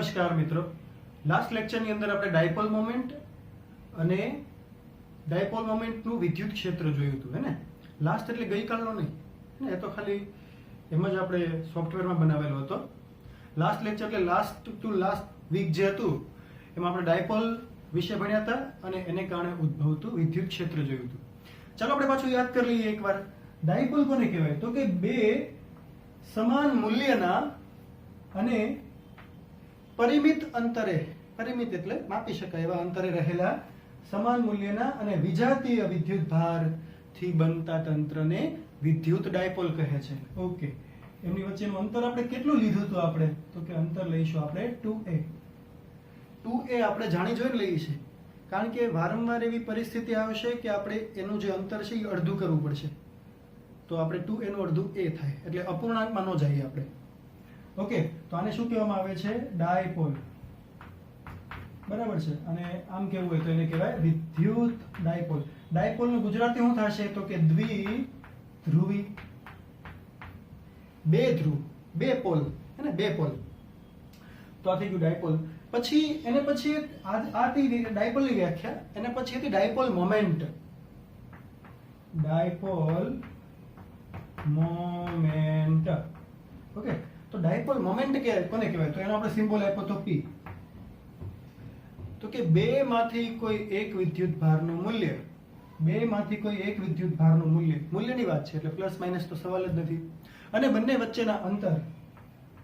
નમસ્કાર મિત્રો, લાસ્ટ લેક્ચરની અંદર આપણે ડાયપોલ મોમેન્ટ અને ડાયપોલ મોમેન્ટનું વિદ્યુત ક્ષેત્ર જોયું હતું હે ને. લાસ્ટ એટલે ગઈકાલનો નહીં ને, એ તો ખાલી એમ જ આપણે સોફ્ટવેરમાં બનાવેલો હતો. લાસ્ટ લેક્ચર એટલે લાસ્ટ ટુ લાસ્ટ વીક જે હતું એમાં આપણે ડાયપોલ વિશે ભણ્યા હતા અને એને કારણે ઉદ્ભવતું વિદ્યુત ક્ષેત્ર જોયું હતું. ચાલો આપણે પાછું યાદ કરી લઈએ એકવાર. ડાયપોલ કોને કહેવાય? તો કે બે સમાન મૂલ્યના અને પરિમિત અંતરે, પરિમિત એટલે માપી શકાય એવા અંતરે રહેલા સમાન મૂલ્યના અને વિજાતીય વિદ્યુત ભારથી બનતા તંત્રને વિદ્યુત ડાયપોલ કહે છે. ઓકે, એમની વચ્ચેનું અંતર આપણે કેટલું લીધું હતું આપણે? તો કે અંતર લઈશું આપણે 2a. 2a આપણે જાણી જોઈને લઈએ છીએ, કારણ કે વારંવાર એવી પરિસ્થિતિ આવશે કે આપણે એનું જે અંતર છે એ અડધું કરવું પડશે. તો આપણે 2a નું અડધું a થાય, એટલે અપૂર્ણાંકમાં ન જઈએ આપણે. ઓકે, તો આને શું કહેવામાં આવે છે? ડાયપોલ. બરાબર છે. અને આમ કેવું હોય તો એને કહેવાય વિદ્યુત ડાયપોલ. ડાયપોલનું ગુજરાતી શું થશે? તો કે દ્વિધ્રુવી. બે ધ્રુવ, બે પોલ, હે ને, બે પોલ. તો આ થઈ ગયું ડાયપોલ. પછી એને પછી આ થઈ ડાયપોલની વ્યાખ્યા. એને પછી હતી dipole moment. Dipole moment. Okay, તો ડાયપોલ મોમેન્ટ કોને કહેવાય? તો એનો આપણે સિમ્બોલ આપ્યો તો P. તો કે બે માંથી કોઈ એક વિદ્યુત ભારનું મૂલ્ય, બે માંથી કોઈ એક વિદ્યુત ભારનું મૂલ્ય, મૂલ્યની વાત છે એટલે પ્લસ માઇનસ તો સવાલ જ નથી, અને બંને વચ્ચેના અંતર,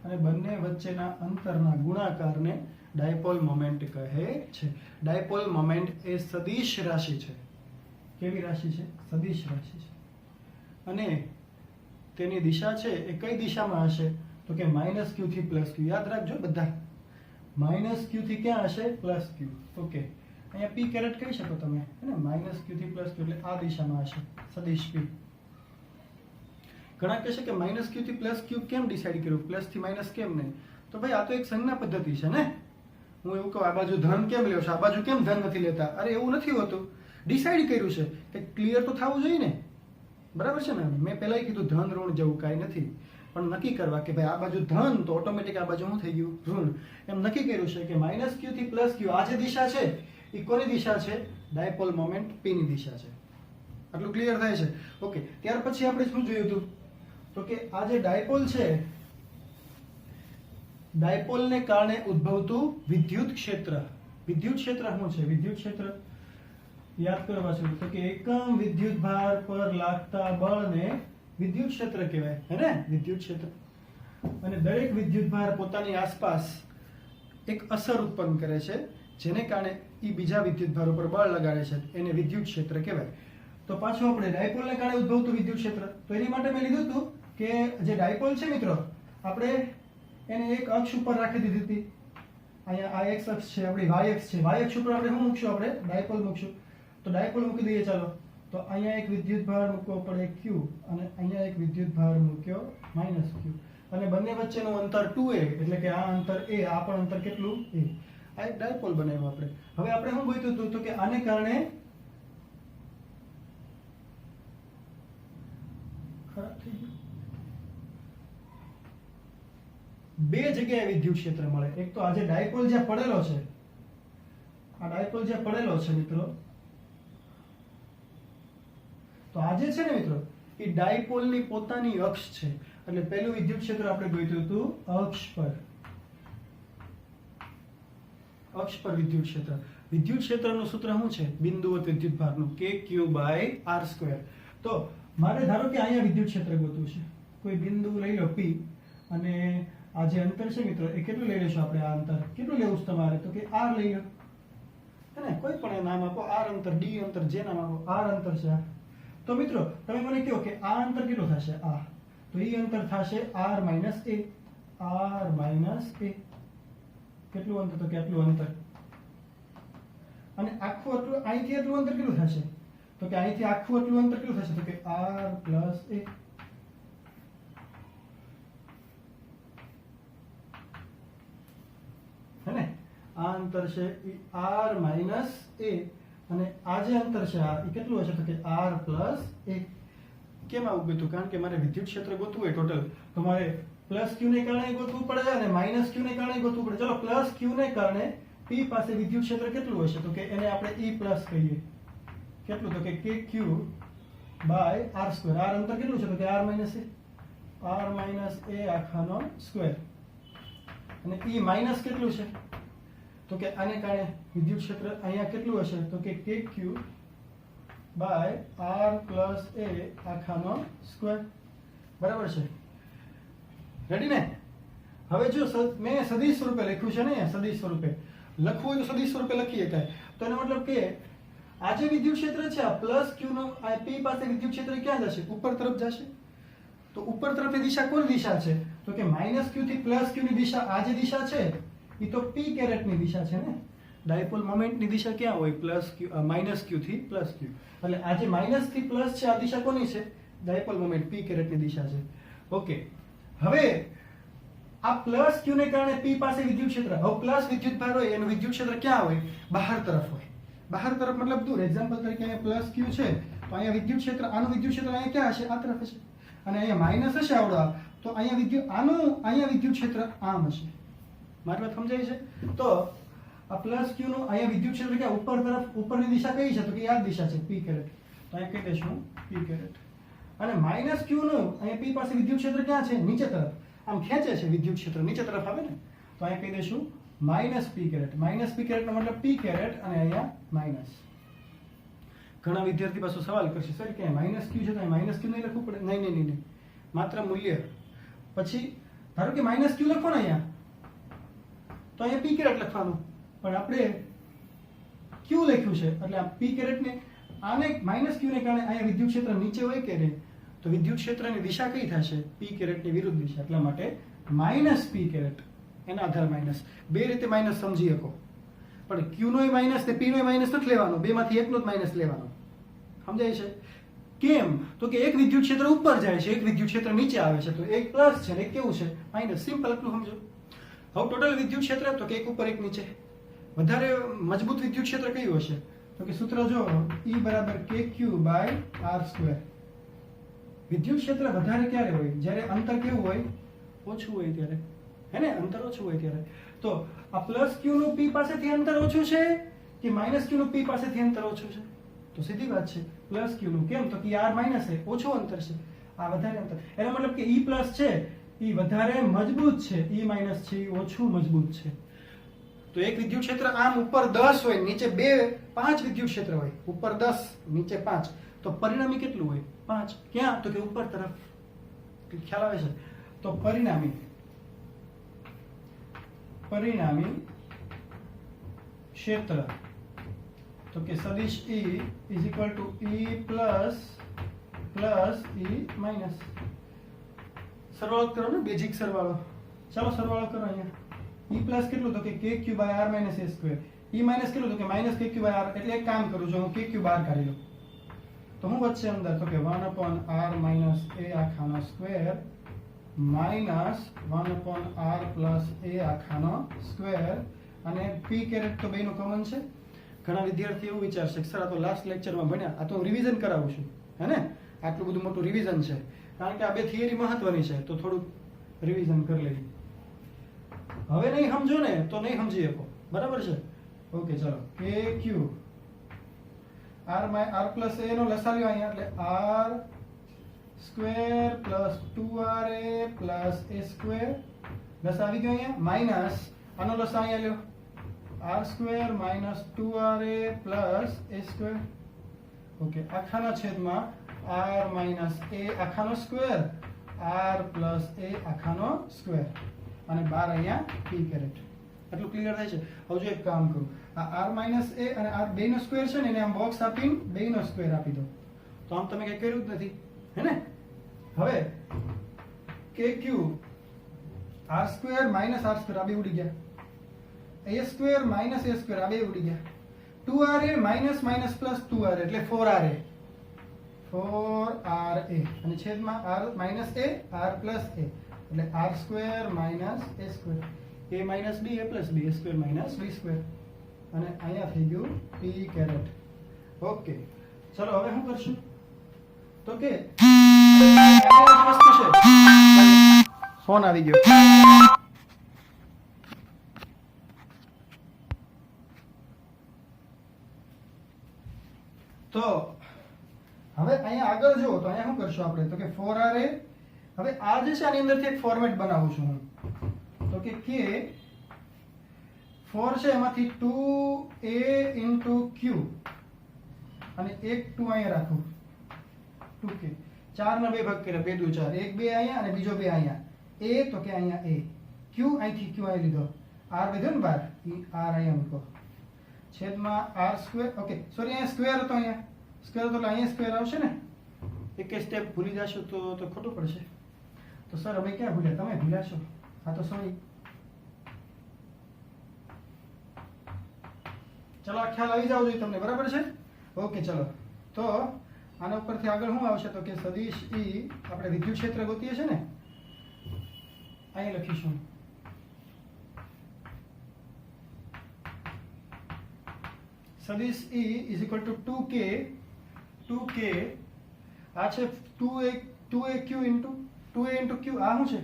અને બંને વચ્ચેના અંતરના ગુણાકારને ડાયપોલ મોમેન્ટ કહે છે. ડાયપોલ મોમેન્ટ એ સદિશ રાશિ છે. કેવી રાશિ છે? સદિશ રાશિ છે. અને તેની દિશા છે એ કઈ દિશામાં હશે? તો કે -q થી +q. યાદ રાખજો બધા, -q થી ક્યાં હશે? +q. ઓકે, અહીંયા p કેરેટ કહી શકો તમે, હે ને, -q થી +q એટલે આ દિશામાં હશે, સદિશ p. ઘણા કહેશે કે -q થી +q કેમ ડિસાઈડ કર્યું, પ્લસ થી માઇનસ કેમ નહીં? તો ભાઈ આ તો એક સંજ્ઞા પદ્ધતિ છે ને. હું એવું કહું આ બાજુ ધન કેમ લ્યો છો, આ બાજુ કેમ ધન નથી લેતા? અરે એવું નથી હોતું, ડિસાઈડ કર્યું છે કે ક્લિયર તો થવું જોઈએ ને. બરાબર છે ને? મેં પહેલા કીધું ધન ઋણ જેવું કાંઈ નથી, પણ નક્કી કરવા કે ભાઈ આ બાજુ ધન તો ઓટોમેટિક આ બાજુ શું થઈ ગયું? ઋણ. એમ નક્કી કર્યું છે કે -q થી +q આ જે દિશા છે એ કોની દિશા છે? ડાયપોલ મોમેન્ટ p ની દિશા છે. આટલું ક્લિયર થાય છે? ઓકે, ત્યાર પછી આપણે શું જોયું હતું? તો કે આ જે ડાયપોલ છે, ડાયપોલને કારણે ઉદ્ભવતું વિદ્યુત ક્ષેત્ર. વિદ્યુત ક્ષેત્ર શું છે? વિદ્યુત ક્ષેત્ર યાદ કરવા છે તો કે એકમ વિદ્યુત ભાર પર લાગતા બળને વિદ્યુત ક્ષેત્ર કહેવાય, હે ને, વિદ્યુત ક્ષેત્ર. અને દરેક વિદ્યુત ભાર પોતાની આસપાસ એક અસર ઉત્પન્ન કરે છે, જેને કારણે એ બીજા વિદ્યુત ભાર ઉપર બળ લગાડે છે, એને વિદ્યુત ક્ષેત્ર કહેવાય. તો પાછું આપણે ડાયપોલને કારણે ઉદ્ભવતું વિદ્યુત ક્ષેત્ર, તો એની માટે મેં લીધું હતું કે જે ડાયપોલ છે મિત્રો, આપણે એને એક અક્ષ ઉપર રાખી દીધી હતી. અહીંયા આ x અક્ષ છે, આપણી y અક્ષ છે. y અક્ષ ઉપર આપણે શું મૂકશું? આપણે ડાયપોલ મૂકશું. તો ડાયપોલ મૂકી દઈએ ચાલો. તો અહીંયા એક વિદ્યુત ભાર મૂકવો પડે q, અને અહીંયા એક વિદ્યુત ભાર મૂક્યો -q, અને બંને વચ્ચેનું અંતર 2a, એટલે કે આ અંતર a, આ પણ અંતર કેટલું? a. આ એક ડાયપોલ બનાવ્યો આપણે. હવે આપણે શું ગોત્યું હતું? તો કે આને કારણે ખરાબ થઈ ગયું. બે જગ્યાએ વિદ્યુત ક્ષેત્ર મળે. એક તો આજે ડાયપોલ જે પડેલો છે, આ ડાયપોલ જે પડેલો છે મિત્રો, તો આજે છે ને મિત્રો, એ ડાયપોલની પોતાની અક્ષ છે. એટલે પહેલું વિદ્યુત ક્ષેત્ર આપણે ગોત્યું હતું અક્ષ પર. અક્ષ પર વિદ્યુત ક્ષેત્ર. વિદ્યુત ક્ષેત્રનું સૂત્ર શું છે? બિંદુવત વિદ્યુત ભારનું kq/r². તો મારે ધારો કે અહીંયા વિદ્યુત ક્ષેત્ર ગોતવું છે. કોઈ બિંદુ લઈ લો p, અને આ જે અંતર છે મિત્રો એ કેટલું લઈ લેશું આપણે? આ અંતર કેટલું લેવું છે તમારે? તો કે r લઈ લો, હે ને. કોઈ પણ નામ આપો, r અંતર, d અંતર, જે નામ આપો, r અંતર છે. તો મિત્રો તમે મને કહો કે આ અંતર કેટલું થશે? આ તો એ અંતર થશે r - a. r - a કેટલું અંતર? તો કે આટલું અંતર. અને આખું આટલું અહીંથી આટલું અંતર કેટલું થશે? તો કે અહીંથી આખું આટલું અંતર કેટલું થશે? તો કે r + a. હે ને, આ અંતર છે એ r - a, અને આ જે અંતર છે આ એ કેટલું હશે? તો કે r + a. કેમ આવું ગોતું? કારણ કે મારે વિદ્યુત ક્ષેત્ર ગોતવું હોય ટોટલ, તો મારે પ્લસ ક્યુ ને કારણે ગોતવું પડે અને માઇનસ ક્યુ ને કારણે ગોતવું પડે. ચલો પ્લસ ક્યુ ને કારણે P પાસે વિદ્યુત ક્ષેત્ર કેટલું હશે? તો કે એને આપણે E પ્લસ કહીએ. કેટલું? તો કે KQ by R square. R અંતર કેટલું છે? તો કે R માઇનસ A આખાનો સ્ક્વેર. અને E માઇનસ કેટલું છે? તો કે આને કારણે વિદ્યુત ક્ષેત્ર અહીંયા કેટલું હશે? તો કે KQ by R plus A આખાનો સ્ક્વેર. બરાબર છે? રેડી ને? હવે જો મેં સદિશ સ્વરૂપે લખ્યું છે ને, અહીંયા સદિશ સ્વરૂપે લખવું હોય તો સદિશ સ્વરૂપે લખી શકાય. તો એનો મતલબ કે આ જે વિદ્યુત ક્ષેત્ર છે, આ પ્લસ ક્યુ નો આ P પાસે વિદ્યુત ક્ષેત્ર ક્યાં જશે? ઉપર તરફ જશે. તો ઉપર તરફની દિશા કોની દિશા છે? તો કે માઇનસ ક્યુ થી પ્લસ ક્યુ ની દિશા. આ જે દિશા છે એ તો P કેરેટ ની દિશા છે ને. ડાયપોલ મોમેન્ટ ની દિશા ક્યાં હોય? પ્લસ ક્યુ માઇનસ ક્યુ થી પ્લસ ક્યુ. એટલે આ જે માઇનસ થી પ્લસ છે આ દિશા કોની છે? ડાયપોલ મોમેન્ટ P કેરેટ ની દિશા છે. ઓકે, હવે આ પ્લસ ક્યુ ને કારણે P પાસે વિદ્યુત ક્ષેત્ર. હવે પ્લસ વિદ્યુત ભાર હોય એનું વિદ્યુત ક્ષેત્ર ક્યાં હોય? બહાર તરફ હોય. બહાર તરફ મતલબ દૂર. એક્ઝામ્પલ તરીકે અહીંયા પ્લસ ક્યુ છે તો અહીંયા વિદ્યુત ક્ષેત્ર, આનું વિદ્યુત ક્ષેત્ર અહીંયા ક્યાં હશે? આ તરફ હશે. અને અહીંયા માઇનસ હશે આવડા, તો અહીંયા વિદ્યુત ક્ષેત્ર આમ હશે. મારી વાત સમજાય છે? તો આ પ્લસ ક્યુ નું અહીંયા વિદ્યુત ક્ષેત્ર ક્યાં? ઉપર તરફ. ઉપરની દિશા કઈ છે? તો કે આ દિશા છે P કેરેટ. તો અહીંયા કહી દઈશું P કેરેટ. અને માઇનસ ક્યુ નું અહીંયા P પાસે વિદ્યુત ક્ષેત્ર ક્યાં છે? નીચે તરફ. આમ ખેંચે છે વિદ્યુત ક્ષેત્ર, નીચે તરફ આવે ને. તો અહીંયા કહી દઈશું minus P caret. Minus P caret નો મતલબ P કેરેટ અને અહીંયા માઇનસ. ઘણા વિદ્યાર્થી પાછો સવાલ કરશે, સર કે માઇનસ ક્યુ છે તો માઇનસ ક્યુ નહીં લખવું પડે? નહીં, માત્ર મૂલ્ય. પછી ધારો કે માઇનસ ક્યુ લખો ને અહીંયા, તો અહીંયા P કેરેટ લખવાનું. પણ આપણે ક્યુ લખ્યું છે એટલે આ P કેરેટ ને આને માઇનસ ક્યુ ને કારણે અહીંયા વિદ્યુત ક્ષેત્ર નીચે હોય કે નહીં, તો વિદ્યુત ક્ષેત્રની દિશા કઈ થશે? P કેરેટની વિરુદ્ધ દિશા. એટલા માટે માઇનસ P કેરેટ. એના આધાર માઇનસ. બે રીતે માઇનસ સમજી શકો, પણ Q નોય માઇનસ ને P નોય માઇનસ નથી લેવાનો. બેમાંથી એકનો જ માઇનસ લેવાનો. સમજાય છે? કેમ? તો કે એક વિદ્યુત ક્ષેત્ર ઉપર જાય છે, એક વિદ્યુત ક્ષેત્ર નીચે આવે છે. તો એક પ્લસ છે ને એક કેવું છે? માઇનસ. સિમ્પલ એટલું સમજો. હવે ટોટલ વિદ્યુત ક્ષેત્ર તો કે એક ઉપર એક નીચે. વધારે મજબૂત વિદ્યુત ક્ષેત્ર કયું હશે? તો કે સૂત્ર જો E બરાબર KQ બાય R સ્ક્વેર. વિદ્યુત ક્ષેત્ર વધારે ક્યારે હોય? જ્યારે અંતર કેવું હોય? ઓછું હોય ત્યારે. હે ને? અંતર ઓછું હોય ત્યારે. તો આ પ્લસ ક્યુ નું P પાસેથી અંતર ઓછું છે કે માઇનસ ક્યુ નું P પાસેથી અંતર ઓછું છે? તો સીધી વાત છે પ્લસ ક્યુ નું. કેમ? તો કે R માઇનસ છે, ઓછું અંતર છે. આ વધારે અંતર. એનો મતલબ કે E પ્લસ છે એ વધારે મજબૂત છે, E માઇનસ છે એ ઓછું મજબૂત છે. તો એક વિદ્યુત ક્ષેત્ર આમ ઉપર 10 હોય, નીચે 5 વિદ્યુત ક્ષેત્ર હોય. ઉપર 10, નીચે 5. તો પરિણામી કેટલું હોય? 5. ક્યાં? તો કે ઉપર તરફ. ખ્યાલ આવે છે? તો પરિણામી ક્ષેત્ર તો કે સદિશ E is equal two E plus E minus. સરવાળો કરો ને, બેઝિક સરવાળો. ચાલો સરવાળો કરો અહીંયા. E પ્લસ કેટલું? તો કે KQ by R minus A square. E minus કેટલું? તો કે માઇનસ KQ બાય R. એટલે એક કામ કરું છું, હું KQ બહાર કાઢી લઉં. તો હું વચ્ચે અંદર? તો કે 1 upon R માઇનસ A આખાનો square minus 1 upon R plus A આખાનો સ્ક્વેર. અને P કેરેટ તો બેનું કોમન છે. ઘણા વિદ્યાર્થી એવું વિચારશે કે સર આ તો લાસ્ટ લેક્ચરમાં ભણ્યા, આ તો હું રિવિઝન કરાવું છું, હે ને? આટલું બધું મોટું રિવિઝન છે, કારણ કે આ બે થિયરી મહત્વની છે, તો થોડુંક રિવિઝન કરી લઈએ. હવે નહીં સમજો ને તો નહીં સમજી શકો. બરાબર છે? ઓકે, ચલો. KQ R પ્લસ A નો લસા લ્યો અહીંયા, એટલે R square plus 2RA plus A square. લસા આવી ગયો અહીંયા. માઇનસ આનો લસા અહીંયા લ્યો, R square minus 2RA plus A square. Okay, આખાના છેદમાં R માઇનસ A આખાનો સ્ક્વેર R પ્લસ A આખાનો સ્ક્વેર. અને 12 અહીંયા P કેરેટ. એટલું ક્લિયર થાય છે? હવે જો એક કામ કરું, આ R માઇનસ A અને R બેનો સ્ક્વેર છે ને એને આમ બોક્સ આપીને બેનો સ્ક્વેર આપી દો, તો આમ તમે કઈ કર્યું જ નથી, હે ને? હવે KQ R square minus R square આ બે ઉડી ગયા. A square minus A square આ બે ઉડી ગયા. 2RA minus minus plus 2RA એટલે 4RA. 4RA અને છેદમાં R minus A R plus A એટલે R square minus A square. A minus B A plus B A square minus B square. અને અહીંયા થઈ ગયું P કેરેટ. ઓકે, ચલો હવે શું કરશું? તો કે વસ્તુ છે ફોન આવી ગયો. તો હવે અહીંયા આગળ જુઓ તો અહીંયા શું કરશું આપણે તો કે 4RA. હવે આ જે છે આની અંદરથી એક ફોર્મેટ બનાવું છું હું તો કે 4 છે એમાંથી 2A into Q અને એક 2 અહીંયા રાખું 2K. 4 ના 2 ભાગ કર્યા 2 દુ 4 એક 2 અહીંયા અને બીજો 2 અહીંયા A તો કે અહીંયા A Q અહીંથી Q અહીં લીધો R વધ્યો ને બાર ઈ R અહીંયા મૂકો છેદમાં R². ઓકે સોરી અહીંયા સ્ક્વેર હતો અહીંયા સ્ક્વેર હતો એટલે અહીંયા સ્ક્વેર આવશે ને. એક સ્ટેપ ભૂલી જશો તો ખોટું પડશે. તો સર અમે ક્યાં ભૂલ્યા તમે ભૂલ્યા છો. હા તો સોરી ચલો આ ખ્યાલ આવી જાવ જોઈએ તમને બરાબર છે. ઓકે ચલો તો આના ઉપરથી આગળ શું આવશે તો કે સદિશ E આપણે વિદ્યુત ક્ષેત્ર ગોતીએ છે ને અહીં લખીશું સદિશ E is equal to 2K આ છે 2AQ into 2A into Q આ શું છે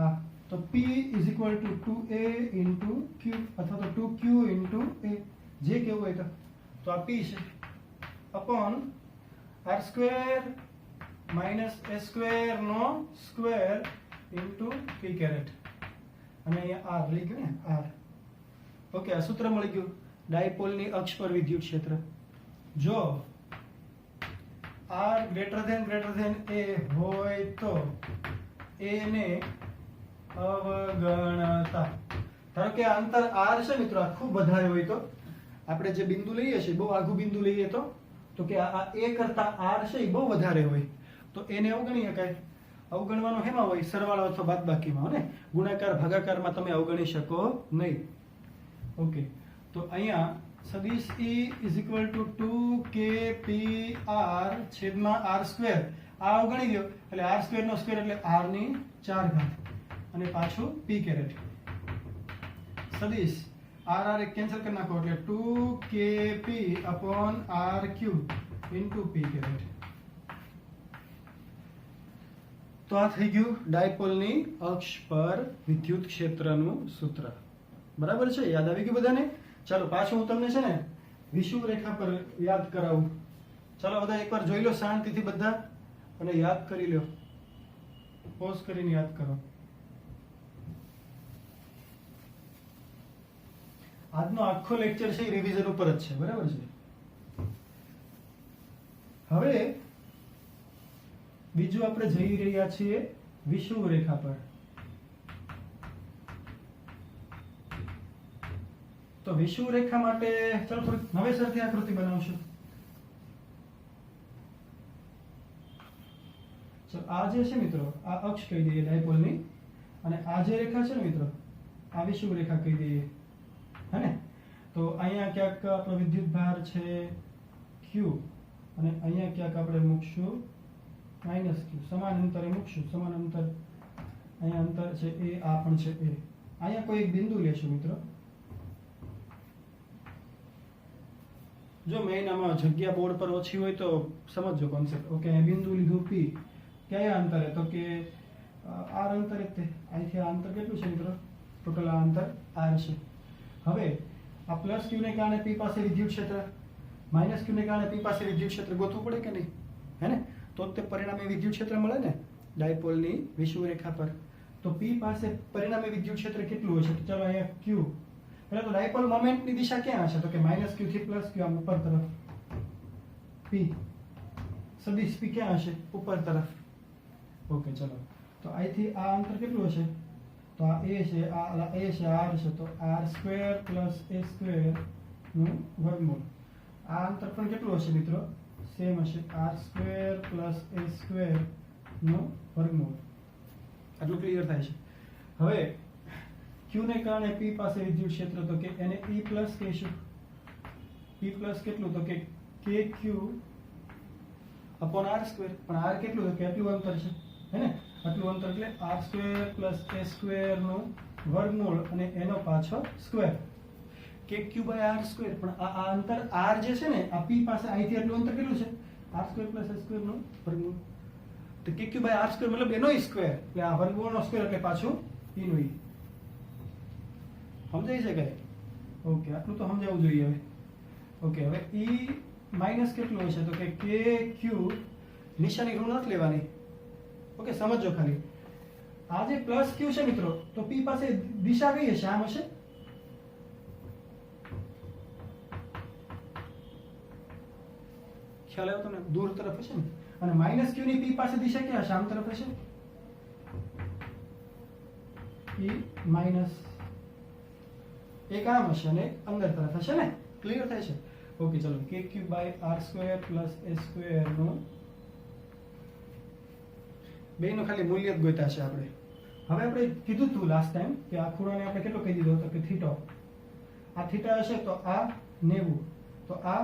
આ તો P is equal to 2A into Q અથવા તો 2Q into A જે કેવું હોય તો આ P છે upon R² minus A² નો સ્ક્વેર into P કેરેટ અને અહીંયા R લઈ ગયું ને R. ઓકે આ સૂત્ર મળી ગયું ડાયપોલની અક્ષ પર વિદ્યુત ક્ષેત્ર. જો R greater than A હોય તો A ને અવગણતા. ધારો કે આ અંતર R છે મિત્રો આ ખૂબ વધારે હોય તો આપણે જે બિંદુ લઈએ છીએ બહુ આઘું બિંદુ લઈએ તો કે આ A કરતા R છે એ બહુ વધારે હોય તો એને અવગણી શકાય. અવગણવાનો હેમાં હોય સરવાળો અથવા બાદબાકીમાં ને ગુણાકાર ભાગાકારમાં તમે અવગણી શકો નહીં. ઓકે તો અહીંયા સદિશ E is equal to 2KPR છેદમાં R². આ અવગણી ગયો એટલે R² નો સ્ક્વેર એટલે R ની 4 ઘાત અને પાછું P કેરેટ. સદિશ R એક કેન્સલ કરી નાખો એટલે 2KP upon RQ into P caret. તો આ થઈ ગયું ડાયપોલની અક્ષ પર વિદ્યુત ક્ષેત્રનું સૂત્ર. બરાબર છે યાદ આવી ગયું બધાને. ચાલો પાછું હું તમને છે ને વિષુવ રેખા પર યાદ કરાવું. ચાલો બધા એકવાર જોઈ લો શાંતિથી બધા અને યાદ કરી લો. પોઝ કરીને યાદ કરો. આજનો આખો લેક્ચર છે રિવિઝન ઉપર જ છે બરાબર છે. હવે બીજું આપણે જઈ રહ્યા છીએ વિષુવ રેખા પર. તો વિષુવ રેખા માટે ચાલો થોડીક નવેસરથી આકૃતિ બનાવશું. તો આ જે છે મિત્રો આ અક્ષ કહી દઈએ ડાયપોલની અને આ જે રેખા છે ને મિત્રો આ વિષુવ રેખા કહી દઈએ હે ને. તો અહીંયા ક્યાંક આપણો વિદ્યુત ભાર છે Q અને અહીંયા ક્યાંક આપણે મૂકશું -Q. સમાન અંતરે મૂકશું. સમાન અંતર અહીંયા અંતર છે A આ પણ છે A. અહીંયા કોઈ એક બિંદુ લેશું મિત્રો. જો મહિનામાં જગ્યા બોર્ડ પર ઓછી હોય તો સમજજો કોન્સેપ્ટ. ઓકે અહીં બિંદુ લીધું P કયા અંતરે તો કે R અંતરે તે અહીંથી આ અંતર કેટલું છે મિત્રો ટોટલ આ અંતર R છે. હવે આ પ્લસ Q ને કારણે P પાસે વિદ્યુત ક્ષેત્ર માઇનસ Q ને કારણે P પાસે વિદ્યુત ક્ષેત્ર ગોતવું પડે કે નહીં હે ને. તો તે પરિણામે વિદ્યુત ક્ષેત્ર મળે ને ડાયપોલની વિષુવ રેખા પર. તો P પાસે પરિણામે વિદ્યુત ક્ષેત્ર કેટલું હોય છે તો ચાલો અહીંયા Q એટલે તો ડાયપોલ મોમેન્ટની દિશા ક્યાં હશે તો કે -Q થી +Q આમ ઉપર તરફ. P સદિશ P ક્યાં હશે ઉપર તરફ. ઓકે ચલો તો અહીંથી આ અંતર કેટલું હશે તો આ A છે આ A છે R છે તો R² + A² નું વર્ગમૂળ. આ અંતર પણ કેટલું હશે મિત્રો સેમ હશે R² + A² નું વર્ગમૂળ. આટલું ક્લિયર થાય છે. હવે Q ને કારણે P પાસે વિદ્યુત ક્ષેત્ર તો કે એને E+ કહીશું. P+ કેટલું તો કે KQ upon R². પણ R કેટલું તો કે આટલું અંતર છે હે ને. આટલું અંતર એટલે R² + A² નું વર્ગમૂળ અને એનો પાછો સ્ક્વેર. KQ / R². પણ આ અંતર R જે છે ને આ P પાસે અહીંથી આટલું અંતર કેટલું છે R² + A² નું વર્ગમૂળ. તો કે ક્યુ બાય આર સ્ક્વેર મતલબ એનો સ્ક્વેર, એટલે આ વર્ગમૂળનો સ્ક્વેર એટલે પાછું ઈ નું ઈ. સમજાય છે કઈ? ઓકે, આટલું તો સમજાવવું જોઈએ હવે. ઓકે, હવે ઈ માઇનસ કેટલું હશે? તો કે કે ક્યુ નિશાની ઋણ નથી લેવાની. ઓકે, સમજો ખાલી. આ જે પ્લસ ક્યુ છે મિત્રો, તો પી પાસે દિશા કઈ હશે? આમ હશે. ખ્યાલ આવ્યો તમને? દૂર તરફ હશે ને. અને માઇનસ ક્યુ ની પી પાસે દિશા ક્યાં હશે? આમ તરફ હશે. ઈ માઇનસ એક આમ હશે અને અંદર તરફ હશે ને. ક્લિયર થાય છે? ઓકે, ચલો કે Q by R square plus A square નું બેયનું ખાલી મૂલ્ય જ ગોત્યા છે આપણે. હવે આપણે કીધું હતું લાસ્ટ ટાઈમ કે આ ખૂણાને આપણે કેટલો કહી દીધો હતો કે થીટા. આ થીટા હશે તો આ 90, તો આ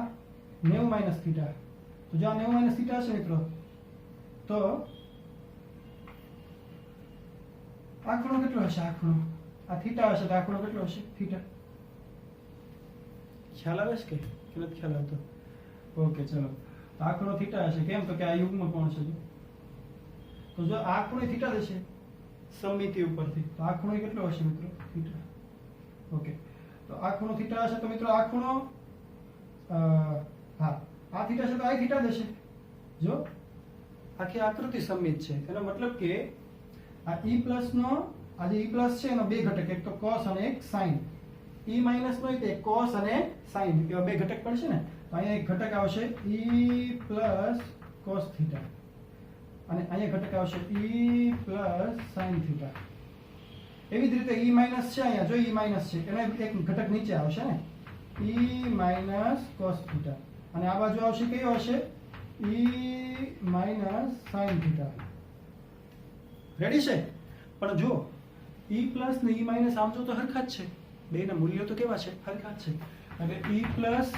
90 માઇનસ થીટા. તો જો આ 90 માઇનસ થીટા હશે મિત્રો, તો આ ખૂણો કેટલો હશે? આ ખૂણો આ થીટા હશે તો આ ખૂણો કેટલો હશે? થીટા. ખ્યાલ આવે છે કે નથી ખ્યાલ આવતો? ઓકે, ચલો. તો આ ખૂણો થીટા હશે. કેમ? તો કે આ યુગ્મ કોણ છે. તો જો આ ખૂણો થીટા થશે સમમિતિ ઉપરથી, તો આ ખૂણો કેટલો હશે મિત્રો? થીટા. ઓકે, તો આ ખૂણો થીટા હશે તો મિત્રો આ ખૂણો હા, આ થીટા છે તો આ થીટા થશે. જો આખી આકૃતિ સમમિત છે, એનો મતલબ કે આ ઈ પ્લસ નો, આ જે ઈ પ્લસ છે એનો બે ઘટક, એક તો cos અને એક sin. ઈ માઇનસ નો એટલે cos અને sin, એવા બે ઘટક પડશે ને. તો અહીંયા એક ઘટક આવશે ઈ પ્લસ cos થીટા, અને અહીંયા ઘટક આવશે ઈ પ્લસ sin થીટા. એવી જ રીતે ઈ માઇનસ છે, અહીંયા જો ઈ માઇનસ છે એનો એક ઘટક નીચે આવશે ને, ઈ માઇનસ cos થીટા, અને આ બાજુ આવશે કયો હશે? ઈ માઇનસ sin થીટા. રેડી છે? પણ જો ઈ પ્લસ ને ઈ માઇનસ આમ જો તો હરખા જ છે, બેના મૂલ્યો તો કેવા છે? હરખા જ છે. એટલે E plus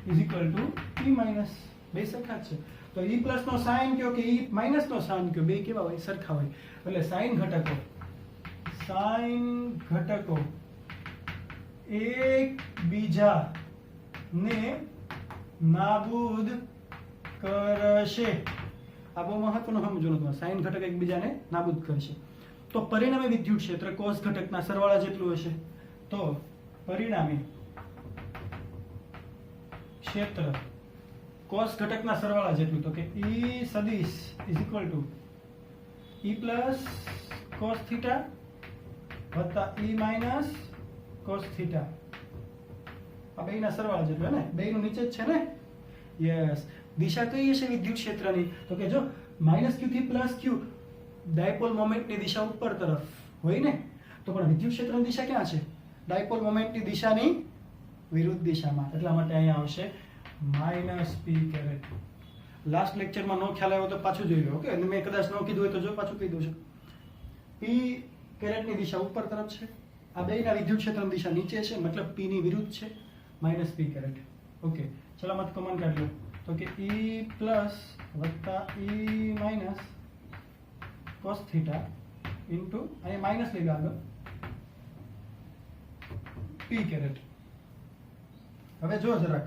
is equal to E minus, બે સરખા જ છે. તો ઈ પ્લસ નો સાઇન કયો કે ઈ માઇનસ નો સાઇન કયો, બે કેવા હોય? સરખા હોય. એટલે સાઇન ઘટકો એકબીજા ને નાબૂદ કરશે. આ બહુ મહત્વનું સમજો તમારે. સાઇન ઘટક એકબીજાને નાબૂદ કરશે. તો પરિણામે વિદ્યુત ક્ષેત્ર કોસ ઘટકના સરવાળા જેટલું હશે. તો પરિણામે ક્ષેત્ર કોસ ઘટકના સરવાળા જેટલું, તો કે ઈ સદિશ is equal to E plus cos theta વત્તા ઈ માઇનસ કોસ થીટા. આ બેયના સરવાળા જેટલું ને, બેયનું નીચે જ છે ને. યસ. દિશા કઈ હશે વિદ્યુત ક્ષેત્રની? તો કે જો માઇનસ ક્યુ થી પ્લસ ક્યુ ડાયપોલ મોમેન્ટની દિશા ઉપર તરફ હોય ને, તો પણ વિદ્યુત ક્ષેત્રની દિશા ક્યાં છે? ડાયપોલ મોમેન્ટની દિશાની વિરુદ્ધ દિશામાં. એટલા માટે અહીંયા આવશે માઇનસ પી કેરેટ. લાસ્ટ લેક્ચરમાં નો ખ્યાલ આવ્યો તો પાછું જોઈ લો. ઓકે, મેં કદાચ ન કીધું હોય તો જો પાછું કહી દઉં છું. પી કેરેટની દિશા ઉપર તરફ છે, આ બેયના વિદ્યુત ક્ષેત્રની દિશા નીચે છે, મતલબ પી ની વિરુદ્ધ છે. માઇનસ પી કેરેટ. ઓકે, ચલો મત કોમન કાઢ લો. તો કે ઈ પ્લસ વત્તા ઈ માઇનસ કોસ થીટા ઇન્ટુ, અહીંયા માઇનસ લઈ લો આગળ, પી કેરેટ. હવે જો જરાક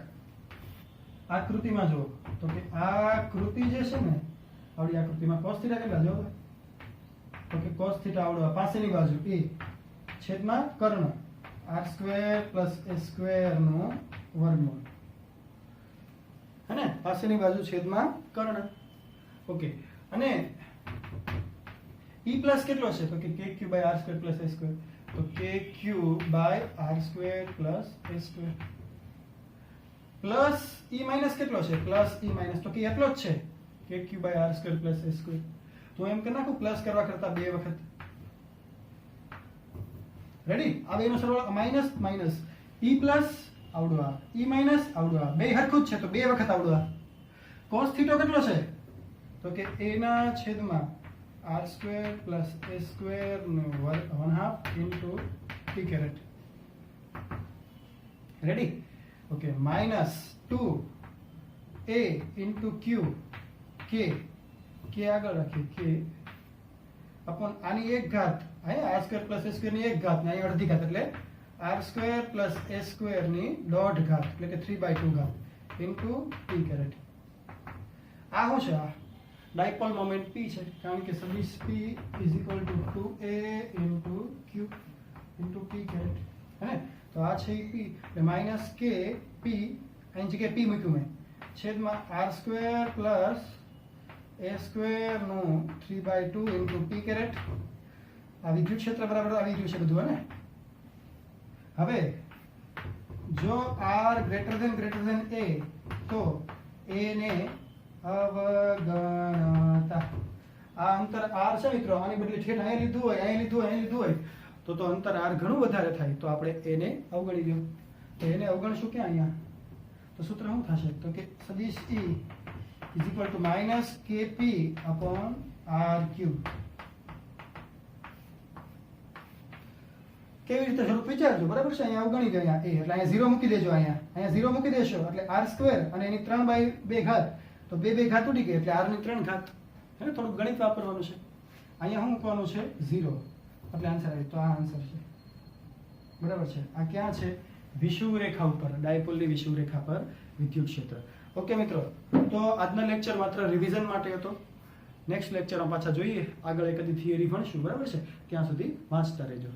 આકૃતિમાં જો, તો કે આ આકૃતિ જે છે ને, આવડી આકૃતિમાં કોસ થીટા કેટલા જો? તો કે કોસ થીટા આવડો પાસેની બાજુ એ છેદમાં કર્ણ R square plus A square નું વર્ગમૂળ, હે ને? પાસેની બાજુ છેદમાં કર્ણ. ઓકે, અને ઈ પ્લસ કેટલો છે? તો કે કે Q by R square plus A square. તો કે Q by R square plus A square. Plus E minus કેટલો છે? પ્લસ ઈ માઇનસ, તો કે એટલો જ છે, કે Q by R square plus A square. તો એમ કરી નાખું પ્લસ કરવા કરતા બે વખત. રેડી? આ બેનો સરવાળો માઇનસ માઇનસ, ઈ પ્લસ આવડું આ, ઈ માઇનસ આવડું આ, બે હરખું જ છે તો બે વખત આવડું આ. કોસ થીટો કેટલો છે? તો કે a ના છેદમાં R square plus A square નો વર્ગ 1/2 into p caret. Ready? Okay, minus 2a into q, k આગળ રાખીએ, k અપોન આની એક ઘાત, R square plus A square ની એક ઘાત, ને અહીં અડધી ઘાત, એટલે R square plus A square ની દોઢ ઘાત, એટલે કે 3/2 ઘાત ઇન્ટુ p કેરેટ. આ શું છે? આ ડાયપોલ મોમેન્ટ p છે, કારણ કે સદિશ p is equal to 2a into q into p caret, હે ને? તો આ છે p એટલે માઇનસ k p, અહીં જગ્યાએ p મૂક્યું મેં, છેદમાં r square plus a square નું 3/2 ઇન્ટુ p કેરેટ. આ વિદ્યુત ક્ષેત્ર બરાબર આવી રહ્યું છે બધું, હે ને? હવે જો r ગ્રેટર ધેન a તો a ને અવગણતા. આ અંતર r છે મિત્રો, આની બદલે ઠેઠ અહીં લીધું હોય, અહીં લીધું હોય તો અંતર r ઘણું વધારે થાય, તો આપણે a ને અવગણી દો. તો એને અવગણશું ક્યાં? અહીંયા. તો સૂત્ર શું થશે? તો કે સદિશ e is equal two minus kp upon r3. કેવી રીતે સ્વરૂપ વિચારજો, બરાબર છે? અહીંયા અવગણી ગયા a, એટલે અહીંયા 0 મૂકી દેજો. અહીંયા 0 મૂકી દેશો એટલે r સ્ક્વેર અને એની 3/2 ઘાત, તો 2 ઘાત ઉડી ગઈ એટલે r ની 3 ઘાત, હે ને? થોડુંક ગણિત વાપરવાનું છે. અહીંયા શું મૂકવાનું છે? 0, એટલે આન્સર આવે. તો આ આન્સર છે, બરાબર છે? આ ક્યાં છે? વિષુવ રેખા ઉપર, ડાયપોલની વિષુવ રેખા પર વિદ્યુત ક્ષેત્ર. ઓકે મિત્રો, તો આજનો લેક્ચર માત્ર રિવિઝન માટે હતો. નેક્સ્ટ લેક્ચરમાં પાછા જોઈએ, આગળ એકાદી થિયરી ભણશું, બરાબર છે? ત્યાં સુધી વાંચતા રહેજો.